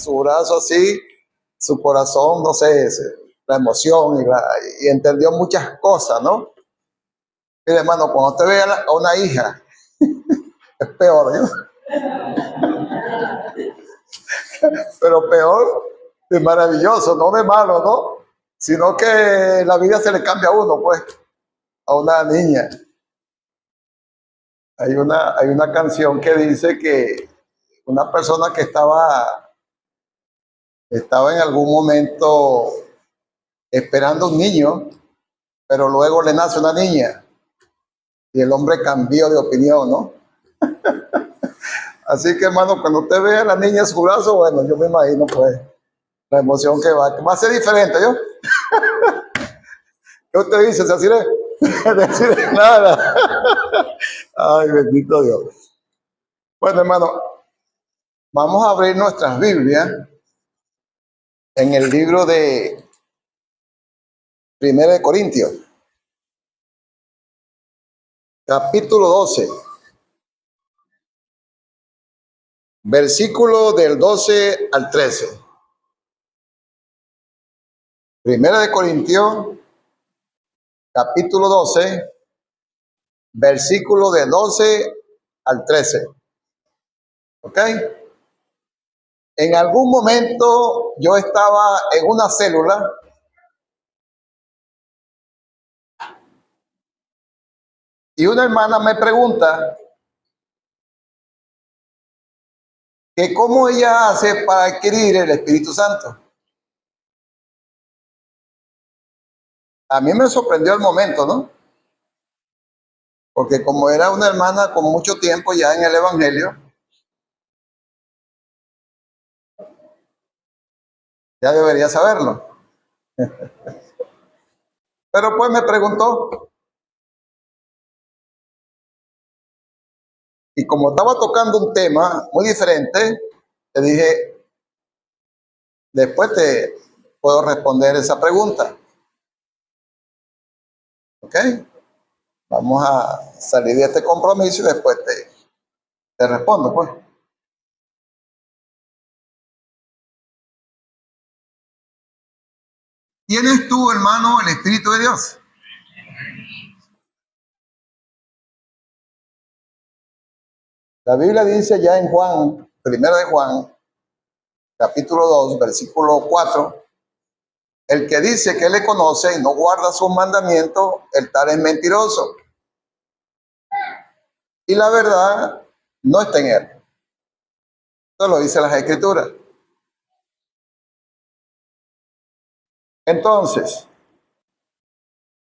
su brazo así, su corazón, no sé, la emoción y entendió muchas cosas, ¿no? Mire, hermano, cuando usted ve a una hija, es peor, ¿no? Pero peor de maravilloso, no de malo, ¿no? Sino que la vida se le cambia a uno, pues, a una niña. Hay una canción que dice que una persona que estaba en algún momento esperando un niño, pero luego le nace una niña y el hombre cambió de opinión, ¿no? Así que, hermano, cuando usted ve a la niña en su brazo, bueno, yo me imagino, pues, la emoción que va a ser diferente, ¿yo? ¿Qué usted dice, Cecile? Decir nada. Ay, bendito Dios. Bueno, hermano, vamos a abrir nuestras Biblias en el libro de 1 de Corintios, capítulo 12, versículo del 12 al 13. 1 de Corintios, capítulo 12, versículo del 12 al 13. ¿Ok? En algún momento yo estaba en una célula y una hermana me pregunta que cómo ella hace para adquirir el Espíritu Santo. A mí me sorprendió el momento, ¿no? Porque como era una hermana con mucho tiempo ya en el Evangelio, ya debería saberlo. Pero pues me preguntó, y como estaba tocando un tema muy diferente, le dije, después te puedo responder esa pregunta. ¿Ok? Vamos a salir de este compromiso y después te respondo, pues. ¿Tienes tú, hermano, el Espíritu de Dios? La Biblia dice ya en Juan, primero de Juan, capítulo 2, versículo 4, el que dice que le conoce y no guarda sus mandamientos, el tal es mentiroso. Y la verdad no está en él. Esto lo dice las Escrituras. Entonces,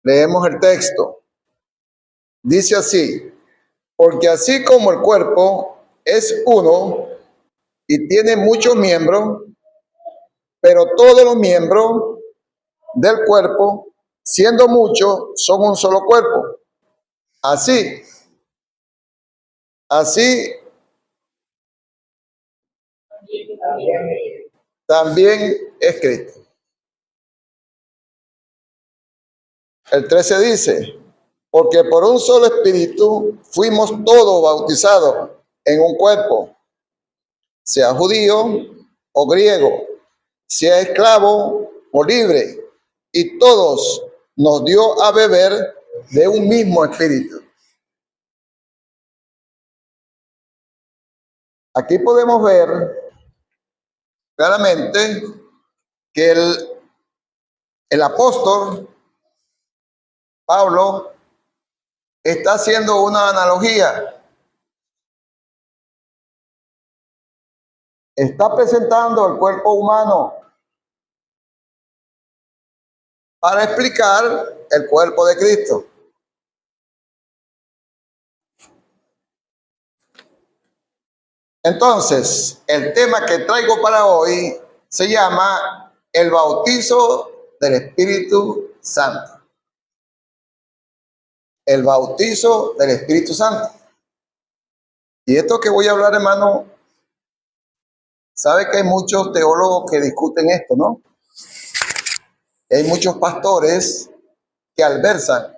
leemos el texto. Dice así, porque así como el cuerpo es uno y tiene muchos miembros, pero todos los miembros del cuerpo, siendo muchos, son un solo cuerpo. Así también es Cristo. El 13 dice, porque por un solo espíritu fuimos todos bautizados en un cuerpo, sea judío o griego, sea esclavo o libre, y todos nos dio a beber de un mismo espíritu. Aquí podemos ver claramente que el apóstol Pablo está haciendo una analogía. Está presentando el cuerpo humano para explicar el cuerpo de Cristo. Entonces, el tema que traigo para hoy se llama el bautizo del Espíritu Santo. El bautizo del Espíritu Santo. Y esto que voy a hablar, hermano, sabe que hay muchos teólogos que discuten esto, ¿no? Hay muchos pastores que alversan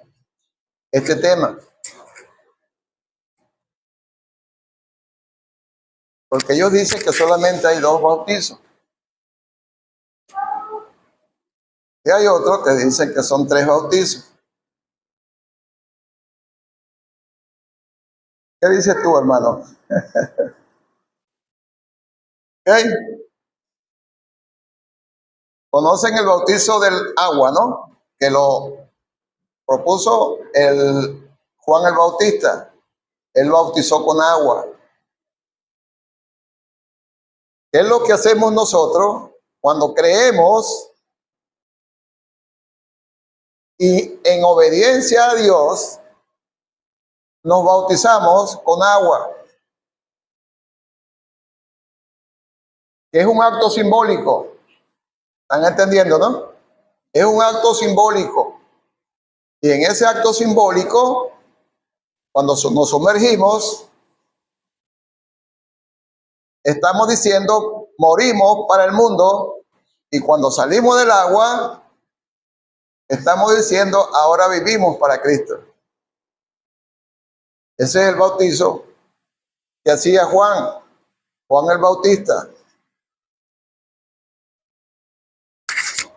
este tema. Porque ellos dicen que solamente hay dos bautizos. Y hay otros que dicen que son 3 bautizos. ¿Qué dices tú, hermano? ¿Ok? Conocen el bautizo del agua, ¿no? Que lo propuso el Juan el Bautista. Él bautizó con agua. ¿Qué es lo que hacemos nosotros cuando creemos y en obediencia a Dios nos bautizamos con agua? Que es un acto simbólico. ¿Están entendiendo, no? Es un acto simbólico. Y en ese acto simbólico, cuando nos sumergimos, estamos diciendo, morimos para el mundo, y cuando salimos del agua, estamos diciendo, ahora vivimos para Cristo. Ese es el bautizo que hacía Juan el Bautista.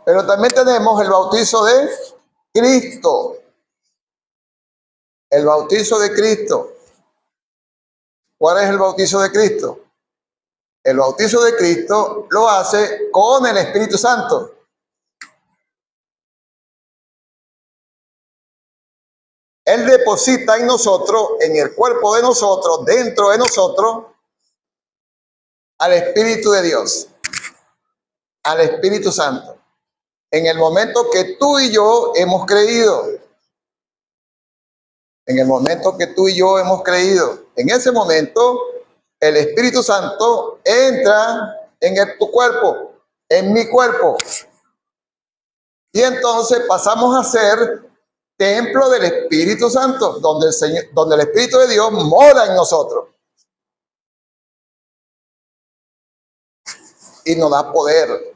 Pero también tenemos el bautizo de Cristo. El bautizo de Cristo. ¿Cuál es el bautizo de Cristo? El bautizo de Cristo lo hace con el Espíritu Santo. Él deposita en nosotros, en el cuerpo de nosotros, dentro de nosotros, al Espíritu de Dios, al Espíritu Santo. En el momento que tú y yo hemos creído, en el momento que tú y yo hemos creído, en ese momento el Espíritu Santo entra en tu cuerpo, en mi cuerpo. Y entonces pasamos a ser templo del Espíritu Santo, donde el Espíritu de Dios mora en nosotros. Y nos da poder.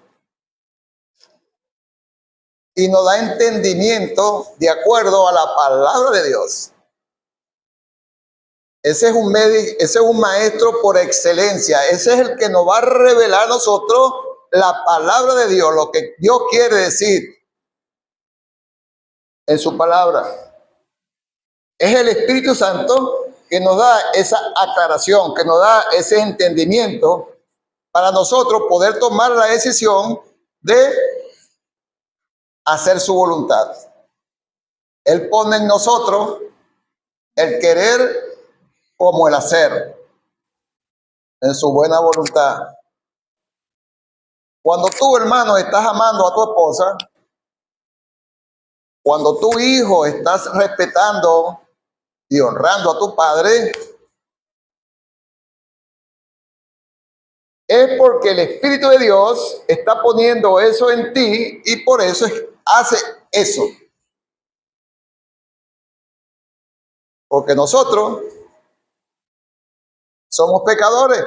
Y nos da entendimiento de acuerdo a la palabra de Dios. Ese es un maestro por excelencia. Ese es el que nos va a revelar a nosotros la palabra de Dios, lo que Dios quiere decir en su palabra. Es el Espíritu Santo que nos da esa aclaración, que nos da ese entendimiento para nosotros poder tomar la decisión de hacer su voluntad. Él pone en nosotros el querer como el hacer, en su buena voluntad. Cuando tú, hermano, estás amando a tu esposa, cuando tu hijo estás respetando y honrando a tu padre, es porque el Espíritu de Dios está poniendo eso en ti y por eso hace eso. Porque nosotros somos pecadores.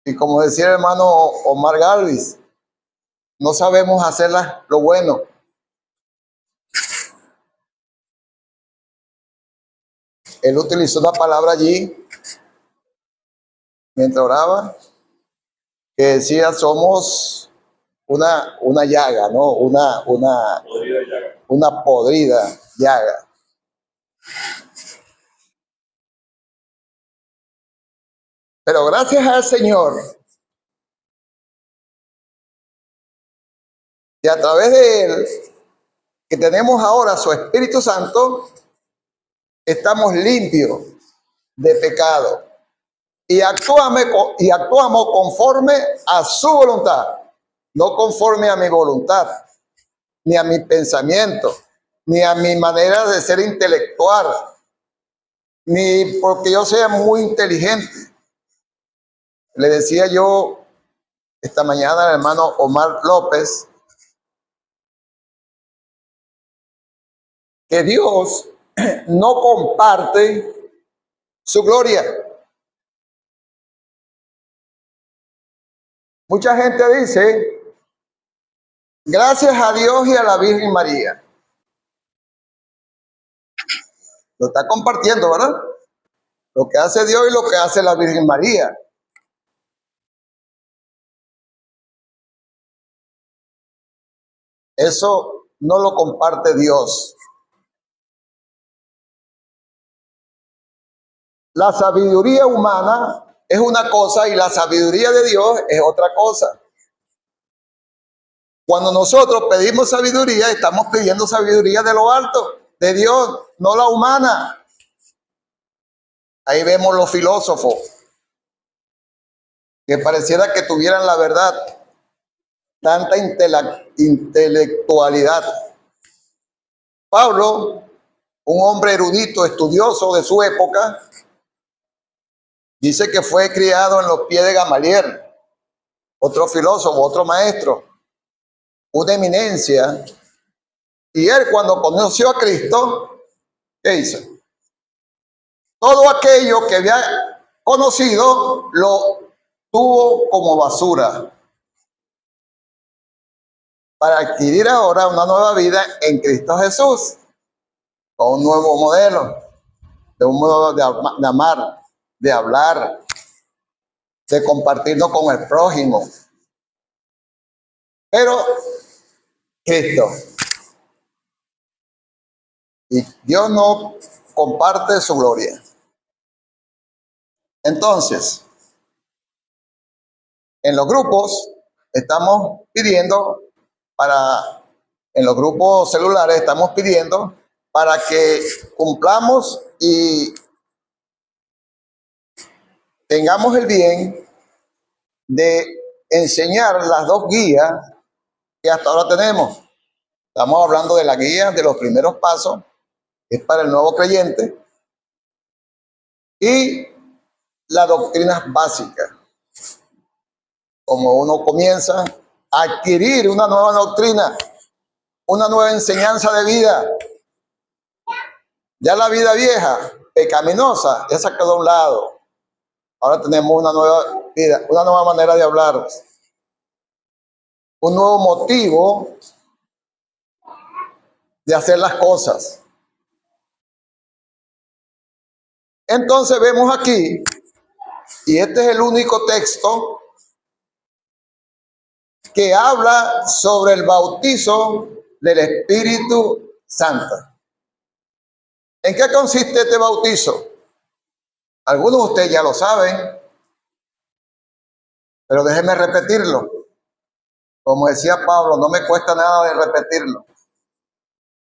Y como decía el hermano Omar Galvis, no sabemos hacer lo bueno. Él utilizó una palabra allí, mientras oraba, que decía, somos una llaga, ¿no? Una podrida llaga. Pero gracias al Señor, y a través de Él, que tenemos ahora su Espíritu Santo, estamos limpios de pecado y actuamos conforme a su voluntad, no conforme a mi voluntad, ni a mi pensamiento, ni a mi manera de ser intelectual, ni porque yo sea muy inteligente. Le decía yo esta mañana al hermano Omar López que Dios no comparte su gloria. Mucha gente dice, gracias a Dios y a la Virgen María. Lo está compartiendo, ¿verdad? Lo que hace Dios y lo que hace la Virgen María. Eso no lo comparte Dios. La sabiduría humana es una cosa y la sabiduría de Dios es otra cosa. Cuando nosotros pedimos sabiduría, estamos pidiendo sabiduría de lo alto, de Dios, no la humana. Ahí vemos los filósofos que pareciera que tuvieran la verdad, tanta intelectualidad. Pablo, un hombre erudito, estudioso de su época, dice que fue criado en los pies de Gamaliel, otro filósofo, otro maestro, una eminencia. Y él, cuando conoció a Cristo, ¿qué hizo? Todo aquello que había conocido lo tuvo como basura para adquirir ahora una nueva vida en Cristo Jesús, con un nuevo modelo, de un modo de amar, de hablar, de compartirnos con el prójimo. Pero Cristo. Y Dios no comparte su gloria. Entonces, en los grupos estamos pidiendo en los grupos celulares estamos pidiendo para que cumplamos y tengamos el bien de enseñar las dos guías que hasta ahora tenemos. Estamos hablando de la guía de los primeros pasos, que es para el nuevo creyente, y las doctrinas básicas. Como uno comienza a adquirir una nueva doctrina, una nueva enseñanza de vida. Ya la vida vieja, pecaminosa, esa quedó a un lado. Ahora tenemos una nueva vida, una nueva manera de hablar, un nuevo motivo de hacer las cosas. Entonces vemos aquí, y este es el único texto que habla sobre el bautizo del Espíritu Santo. ¿En qué consiste este bautizo? Algunos de ustedes ya lo saben, pero déjenme repetirlo. Como decía Pablo, no me cuesta nada de repetirlo.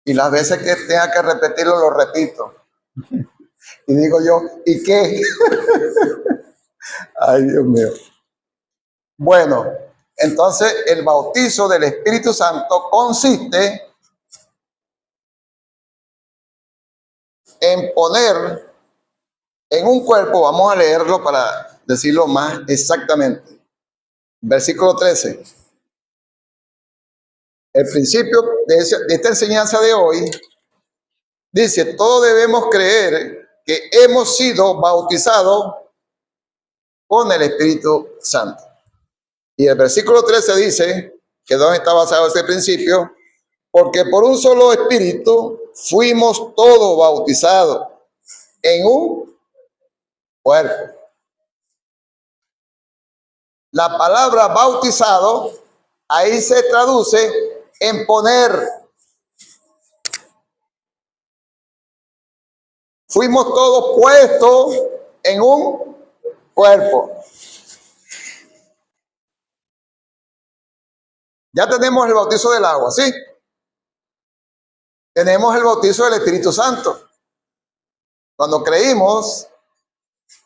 Y las veces que tenga que repetirlo, lo repito. Y digo yo, ¿y qué? Ay, Dios mío. Bueno, entonces el bautizo del Espíritu Santo consiste en poner en un cuerpo, vamos a leerlo para decirlo más exactamente. Versículo 13. El principio de esta enseñanza de hoy dice, todos debemos creer que hemos sido bautizados con el Espíritu Santo. Y el versículo 13 dice, que ¿dónde está basado ese principio? Porque por un solo Espíritu fuimos todos bautizados en un cuerpo. La palabra bautizado ahí se traduce en poner. Fuimos todos puestos en un cuerpo. Ya tenemos el bautizo del agua, ¿sí? Tenemos el bautizo del Espíritu Santo. Cuando creímos,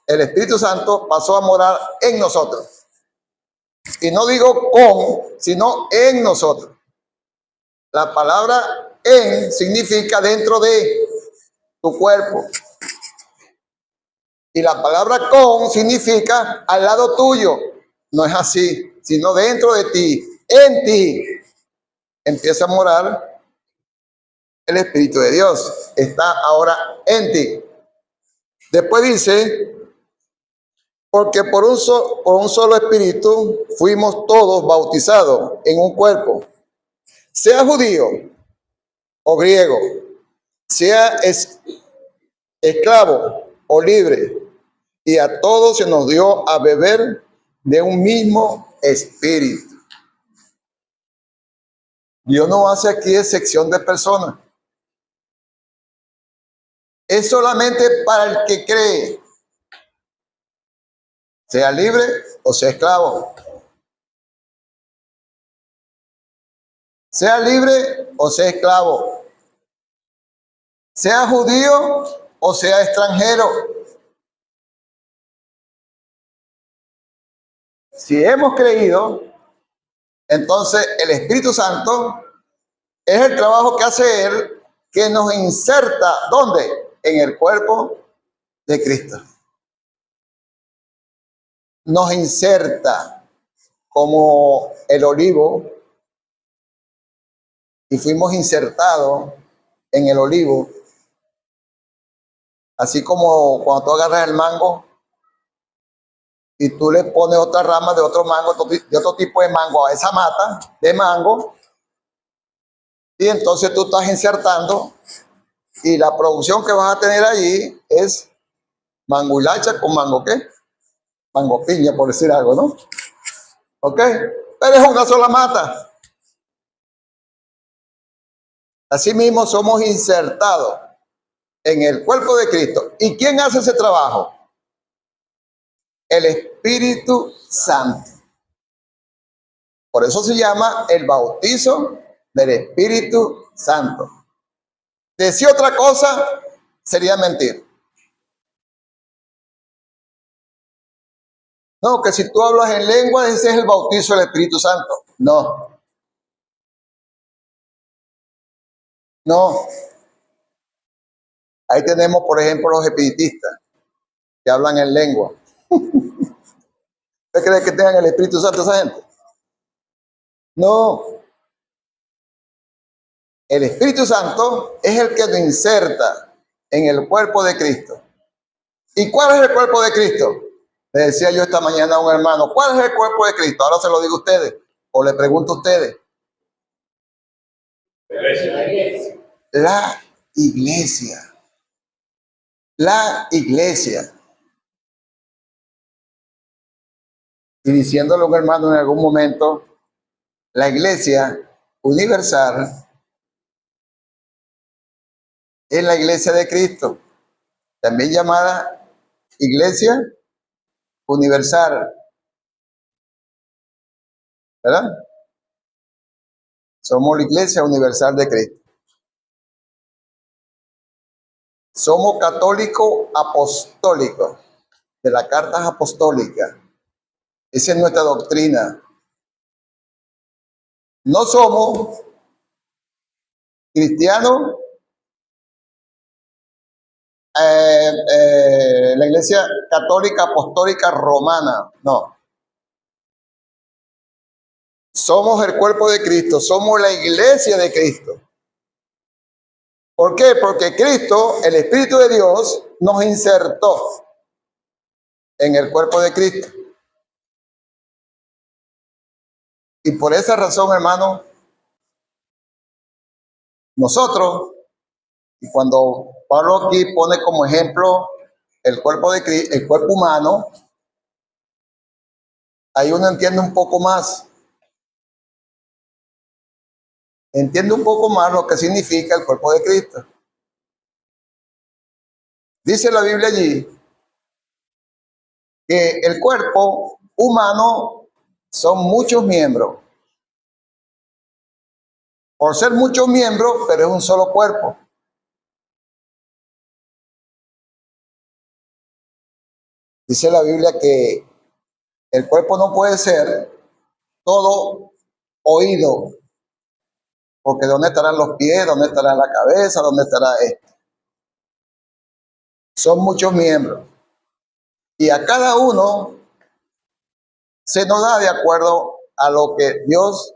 el Espíritu Santo pasó a morar en nosotros. Y no digo con, sino en nosotros. La palabra en significa dentro de tu cuerpo. Y la palabra con significa al lado tuyo. No es así, sino dentro de ti, en ti. Empieza a morar el Espíritu de Dios. Está ahora en ti. Después dice, porque por un solo Espíritu fuimos todos bautizados en un cuerpo. Sea judío o griego, sea esclavo o libre, y a todos se nos dio a beber de un mismo espíritu. Dios no hace aquí excepción de personas. Es solamente para el que cree, sea libre o sea esclavo. Sea libre o sea esclavo. Sea judío o sea extranjero. Si hemos creído, entonces el Espíritu Santo es el trabajo que hace Él, que nos inserta, ¿dónde? En el cuerpo de Cristo. Nos inserta como el olivo y fuimos insertados en el olivo. Así como cuando tú agarras el mango y tú le pones otra rama de otro mango, de otro tipo de mango a esa mata de mango, y entonces tú estás insertando y la producción que vas a tener allí es mango hilacha con mango ¿qué? Mango piña, por decir algo, ¿no? ¿Ok? Pero es una sola mata. Asimismo somos insertados en el cuerpo de Cristo. ¿Y quién hace ese trabajo? El Espíritu Santo. Por eso se llama el bautizo del Espíritu Santo. Decir otra cosa sería mentir. No, que si tú hablas en lengua, ese es el bautizo del Espíritu Santo. No, no. Ahí tenemos, por ejemplo, los espiritistas que hablan en lengua. ¿Usted cree que tengan el Espíritu Santo esa gente? No. El Espíritu Santo es el que nos inserta en el cuerpo de Cristo. ¿Y cuál es el cuerpo de Cristo? Le decía yo esta mañana a un hermano, ¿cuál es el cuerpo de Cristo? Ahora se lo digo a ustedes, o le pregunto a ustedes. La iglesia. La iglesia. Y diciéndole a un hermano en algún momento, la iglesia universal es la iglesia de Cristo, también llamada iglesia universal, ¿verdad? Somos la iglesia universal de Cristo. Somos católicos apostólicos, de las cartas apostólicas. Esa es nuestra doctrina. No somos cristianos, la iglesia católica apostólica romana, no. Somos el cuerpo de Cristo, somos la iglesia de Cristo. ¿Por qué? Porque Cristo, el Espíritu de Dios, nos insertó en el cuerpo de Cristo. Y por esa razón, hermano, nosotros, y cuando Pablo aquí pone como ejemplo el cuerpo de Cristo, el cuerpo humano, ahí uno entiende un poco más. Entiende un poco más lo que significa el cuerpo de Cristo. Dice la Biblia allí que el cuerpo humano son muchos miembros. Por ser muchos miembros, pero es un solo cuerpo. Dice la Biblia que el cuerpo no puede ser todo oído, porque ¿dónde estarán los pies? ¿Dónde estará la cabeza? ¿Dónde estará esto? Son muchos miembros. Y a cada uno se nos da de acuerdo a lo que Dios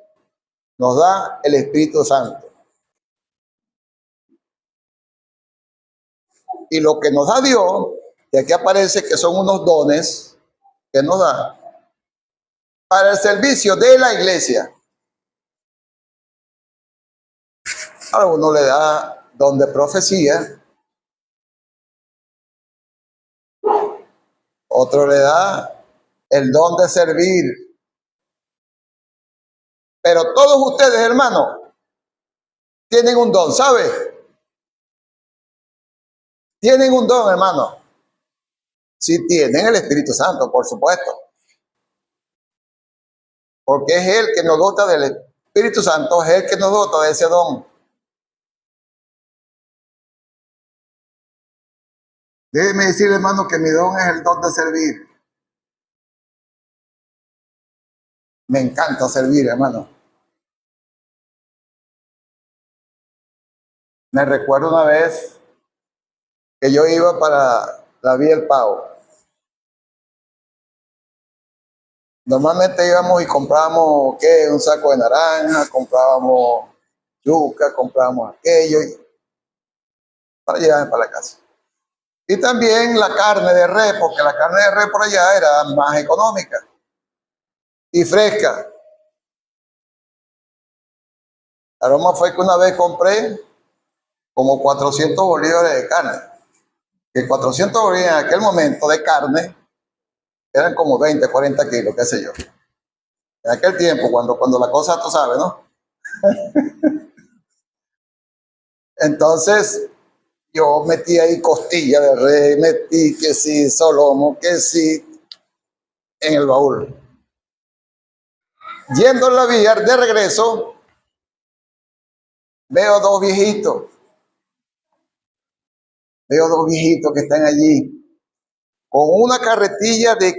nos da el Espíritu Santo. Y lo que nos da Dios, y aquí aparece que son unos dones que nos da para el servicio de la iglesia. A uno le da don de profecía, otro le da el don de servir. Pero todos ustedes, hermanos, tienen un don, ¿sabe? Tienen un don, hermano. Sí tienen el Espíritu Santo, por supuesto. Porque es Él que nos dota del Espíritu Santo, es Él que nos dota de ese don. Déjeme decirle, hermano, que mi don es el don de servir. Me encanta servir, hermano. Me recuerdo una vez que yo iba para la Vía del Pavo. Normalmente íbamos y comprábamos, ¿qué? Un saco de naranja, comprábamos yuca, comprábamos aquello para llevar para la casa. Y también la carne de res, porque la carne de res por allá era más económica y fresca. La broma fue que una vez compré como 400 bolívares de carne. Que 400 bolívares en aquel momento de carne eran como 20, 40 kilos, qué sé yo. En aquel tiempo, cuando la cosa, tú sabes, ¿no? Entonces, yo metí ahí costilla de res, metí que sí, solomo, que sí, en el baúl. Yendo en la vía de regreso, veo dos viejitos que están allí con una carretilla de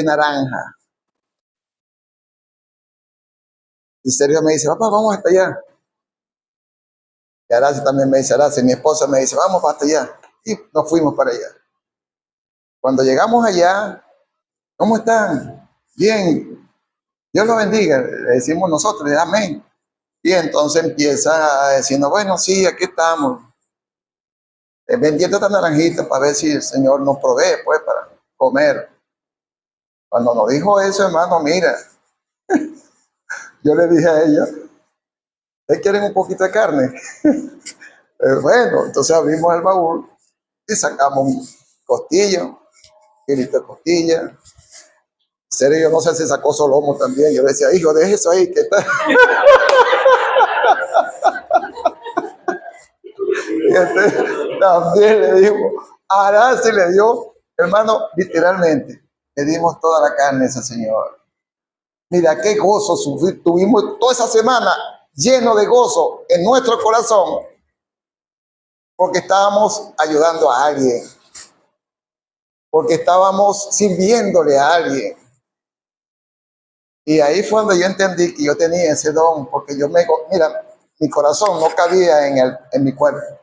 naranja. Y Sergio me dice, papá, vamos hasta allá. Y Aracia también me dice, Aracia, mi esposa me dice, vamos hasta allá. Y nos fuimos para allá. Cuando llegamos allá, ¿cómo están? Bien, Dios los bendiga, le decimos nosotros, amén. Y entonces empieza a decirnos, bueno, sí, aquí estamos, vendiendo esta naranjita para ver si el Señor nos provee, pues, para comer. Cuando nos dijo eso, hermano, mira, yo le dije a ella, ¿ustedes quieren un poquito de carne? Bueno, entonces abrimos el baúl y sacamos un costillo, kilito de costilla. Sergio, no sé si sacó solomo también. Yo decía, hijo, deje eso ahí, que está. Y también le dijo, ahora se le dio, hermano, literalmente, le dimos toda la carne a ese señor. Mira qué gozo tuvimos toda esa semana lleno de gozo en nuestro corazón, porque estábamos ayudando a alguien, porque estábamos sirviéndole a alguien. Y ahí fue donde yo entendí que yo tenía ese don, porque mira, mi corazón no cabía en mi cuerpo.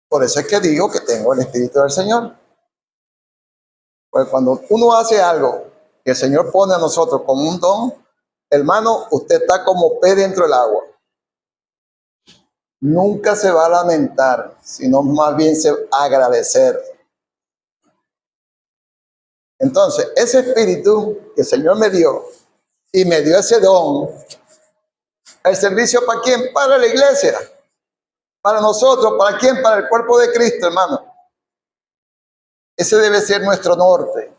Por eso es que digo que tengo el Espíritu del Señor. Pues cuando uno hace algo que el Señor pone a nosotros como un don, hermano, usted está como pez dentro del agua. Nunca se va a lamentar, sino más bien se va a agradecer. Entonces, ese espíritu que el Señor me dio y me dio ese don, el servicio ¿para quién? Para la iglesia, para nosotros, ¿para quién? Para el cuerpo de Cristo, hermano. Ese debe ser nuestro norte.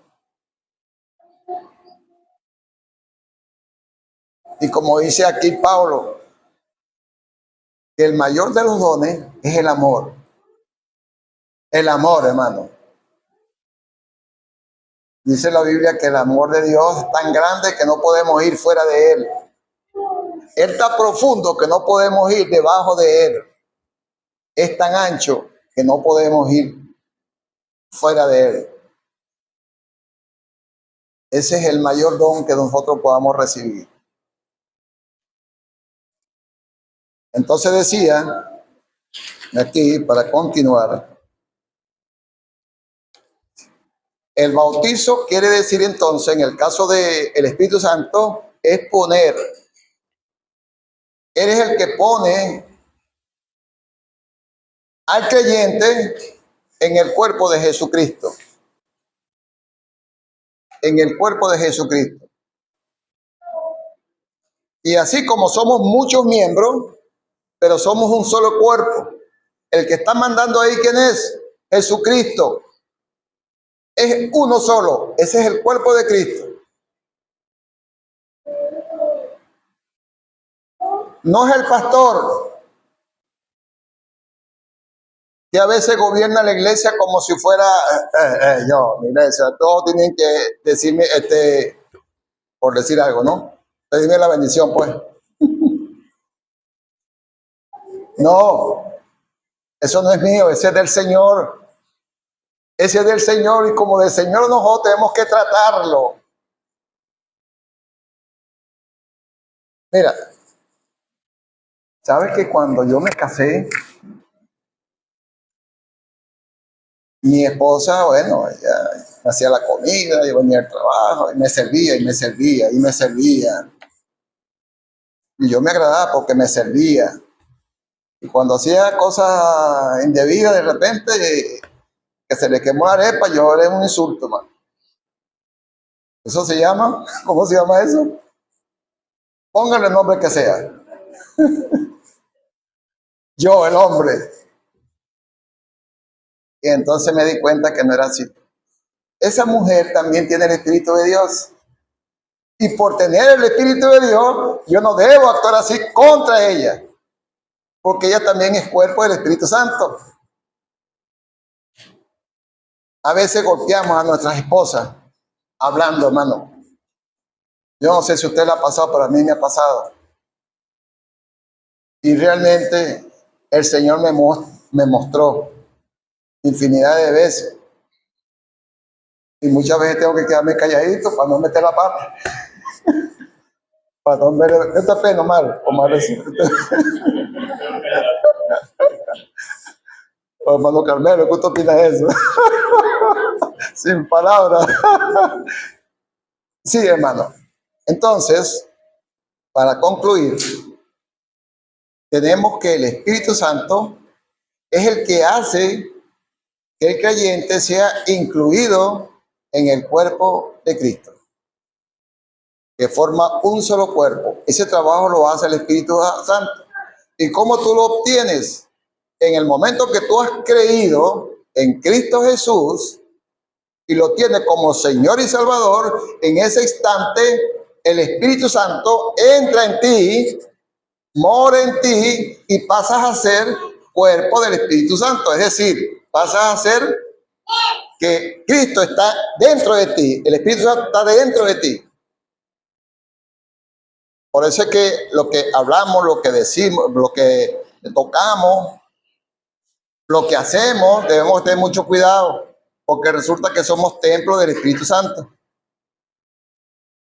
Y como dice aquí Pablo, que el mayor de los dones es el amor. El amor, hermano. Dice la Biblia que el amor de Dios es tan grande que no podemos ir fuera de Él. Él está profundo que no podemos ir debajo de Él. Es tan ancho que no podemos ir fuera de Él. Ese es el mayor don que nosotros podamos recibir. Entonces decía, aquí para continuar, el bautizo quiere decir entonces, en el caso del Espíritu Santo, es poner. Eres el que pone al creyente en el cuerpo de Jesucristo. En el cuerpo de Jesucristo. Y así como somos muchos miembros, pero somos un solo cuerpo. El que está mandando ahí, ¿quién es? Jesucristo. Es uno solo. Ese es el cuerpo de Cristo. No es el pastor que a veces gobierna la iglesia como si fuera yo, mi iglesia. Todos tienen que decirme, por decir algo, ¿no? Pedirme la bendición, pues. No, eso no es mío, ese es del Señor. Ese es del Señor y como del Señor nosotros tenemos que tratarlo. Mira, ¿sabes que cuando yo me casé, mi esposa, bueno, ella me hacía la comida, yo venía al trabajo y me servía, y me servía, y me servía. Y yo me agradaba porque me servía. Y cuando hacía cosas indebidas, de repente, que se le quemó la arepa, yo era un insulto, man. ¿Eso se llama? ¿Cómo se llama eso? Póngale el nombre que sea. Yo, el hombre. Y entonces me di cuenta que no era así. Esa mujer también tiene el Espíritu de Dios. Y por tener el Espíritu de Dios, yo no debo actuar así contra ella. Porque ella también es cuerpo del Espíritu Santo. A veces golpeamos a nuestras esposas hablando, hermano. Yo no sé si a usted le ha pasado, pero a mí me ha pasado. Y realmente el Señor me mostró infinidad de veces. Y muchas veces tengo que quedarme calladito para no meter la pata. Para no ver esta pena, Omar. Omar hermano Carmelo, ¿qué usted opina de eso? Sin palabras. Sí, hermano. Entonces, para concluir, tenemos que el Espíritu Santo es el que hace que el creyente sea incluido en el cuerpo de Cristo, que forma un solo cuerpo. Ese trabajo lo hace el Espíritu Santo. ¿Y cómo tú lo obtienes? En el momento que tú has creído en Cristo Jesús y lo tienes como Señor y Salvador, en ese instante el Espíritu Santo entra en ti, mora en ti y pasas a ser cuerpo del Espíritu Santo. Es decir, pasas a ser que Cristo está dentro de ti, el Espíritu Santo está dentro de ti. Por eso es que lo que hablamos, lo que decimos, lo que tocamos, lo que hacemos, debemos tener mucho cuidado, porque resulta que somos templo del Espíritu Santo.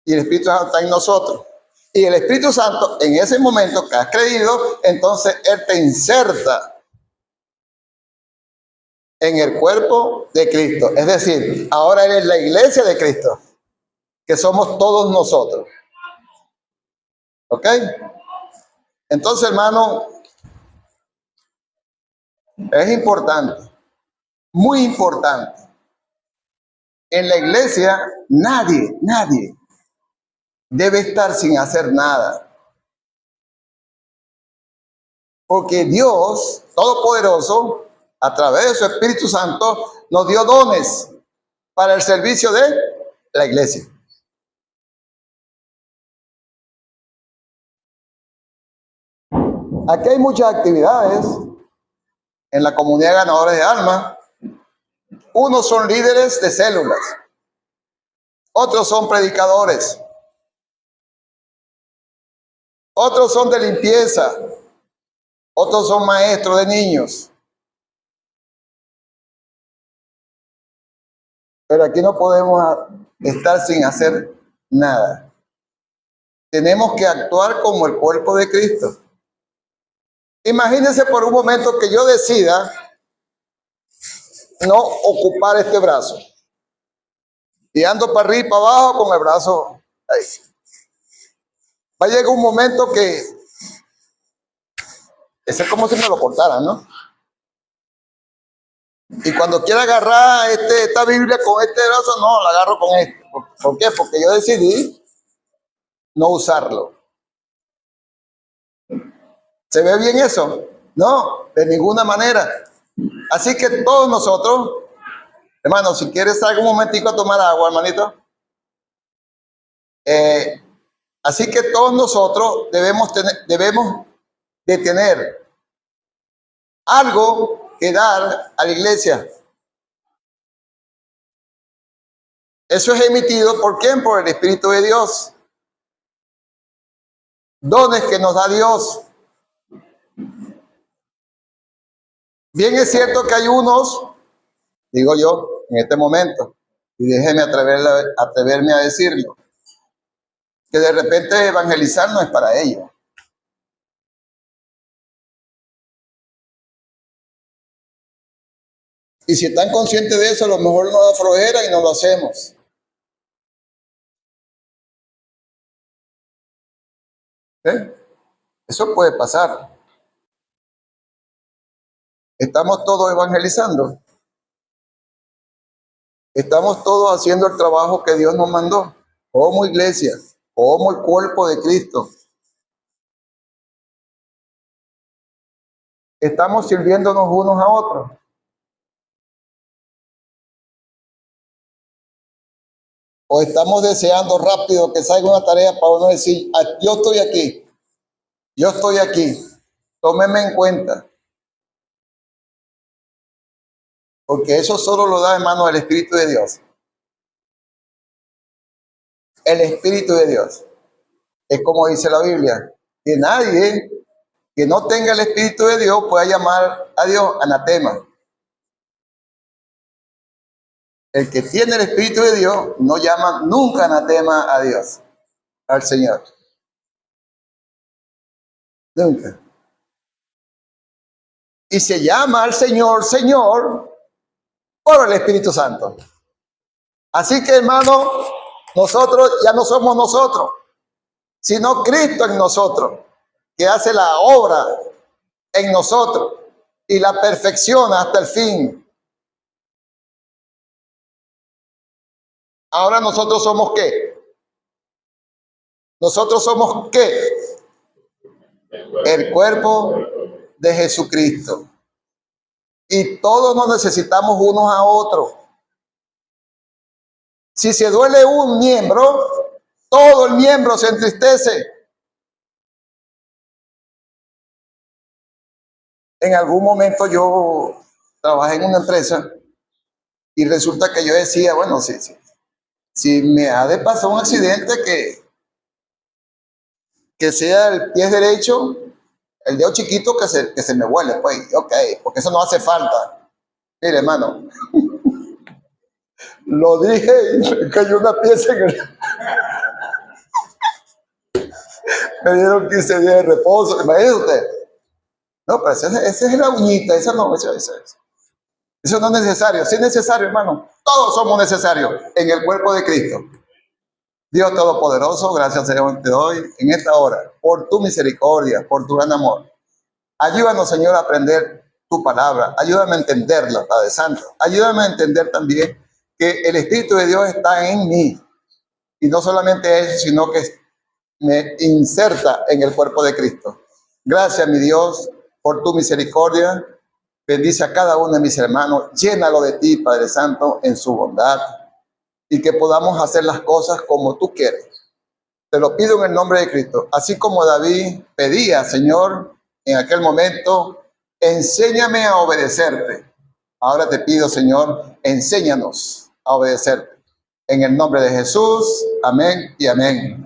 Y el Espíritu Santo está en nosotros. Y el Espíritu Santo, en ese momento que has creído, entonces Él te inserta en el cuerpo de Cristo. Es decir, ahora eres la iglesia de Cristo, que somos todos nosotros. ¿Ok? Entonces, hermano, es importante, muy importante. En la iglesia, nadie debe estar sin hacer nada. Porque Dios Todopoderoso, a través de su Espíritu Santo, nos dio dones para el servicio de la iglesia. Aquí hay muchas actividades en la comunidad de ganadores de almas. Unos son líderes de células, otros son predicadores, otros son de limpieza, otros son maestros de niños. Pero aquí no podemos estar sin hacer nada. Tenemos que actuar como el cuerpo de Cristo. Imagínense por un momento que yo decida no ocupar este brazo. Y ando para arriba y para abajo con el brazo ahí. Va a llegar un momento que ese es como si me lo cortaran, ¿no? Y cuando quiera agarrar esta Biblia con este brazo, no, la agarro con este. ¿Por qué? Porque yo decidí no usarlo. ¿Se ve bien eso? No, de ninguna manera. Así que todos nosotros, hermano, si quieres salga un momentico a tomar agua, hermanito. Así que todos nosotros debemos de tener algo que dar a la iglesia. Eso es emitido ¿por quién? Por el Espíritu de Dios. Dones que nos da Dios. Bien es cierto que hay unos, digo yo, en este momento, y déjeme atreverme a decirlo, que de repente evangelizar no es para ellos. Y si están conscientes de eso, a lo mejor nos da flojera y no lo hacemos. ¿Eh? Eso puede pasar. Estamos todos evangelizando. Estamos todos haciendo el trabajo que Dios nos mandó, como iglesia, como el cuerpo de Cristo. Estamos sirviéndonos unos a otros. O estamos deseando rápido que salga una tarea para uno decir, yo estoy aquí, tómeme en cuenta. Porque eso solo lo da, hermano, el Espíritu de Dios. El Espíritu de Dios. Es como dice la Biblia, que nadie que no tenga el Espíritu de Dios pueda llamar a Dios anatema. El que tiene el Espíritu de Dios no llama nunca anatema a Dios, al Señor. Nunca. Y se llama al Señor, Señor, por el Espíritu Santo. Así que, hermano, nosotros ya no somos nosotros, sino Cristo en nosotros, que hace la obra en nosotros y la perfecciona hasta el fin. Ahora nosotros somos ¿qué? Nosotros somos ¿qué? El cuerpo de Jesucristo. Y todos nos necesitamos unos a otros. Si se duele un miembro, todo el miembro se entristece. En algún momento yo trabajé en una empresa y resulta que yo decía, bueno, si me ha de pasar un accidente que sea el pie derecho, el dedo chiquito que se me vuele, pues, ok, porque eso no hace falta. Mire, hermano, lo dije y me cayó una pieza en el... Me dieron 15 días de reposo, imagínese usted. No, pero esa es la uñita, eso no es necesario. Si es necesario, hermano, todos somos necesarios en el cuerpo de Cristo. Dios Todopoderoso, gracias Señor te doy en esta hora por tu misericordia, por tu gran amor. Ayúdanos, Señor, a aprender tu palabra. Ayúdame a entenderla, Padre Santo. Ayúdame a entender también que el Espíritu de Dios está en mí. Y no solamente eso, sino que me inserta en el cuerpo de Cristo. Gracias, mi Dios, por tu misericordia. Bendice a cada uno de mis hermanos. Llénalo de ti, Padre Santo, en su bondad. Y que podamos hacer las cosas como tú quieres. Te lo pido en el nombre de Cristo. Así como David pedía, Señor, en aquel momento, enséñame a obedecerte. Ahora te pido, Señor, enséñanos a obedecerte. En el nombre de Jesús, amén y amén.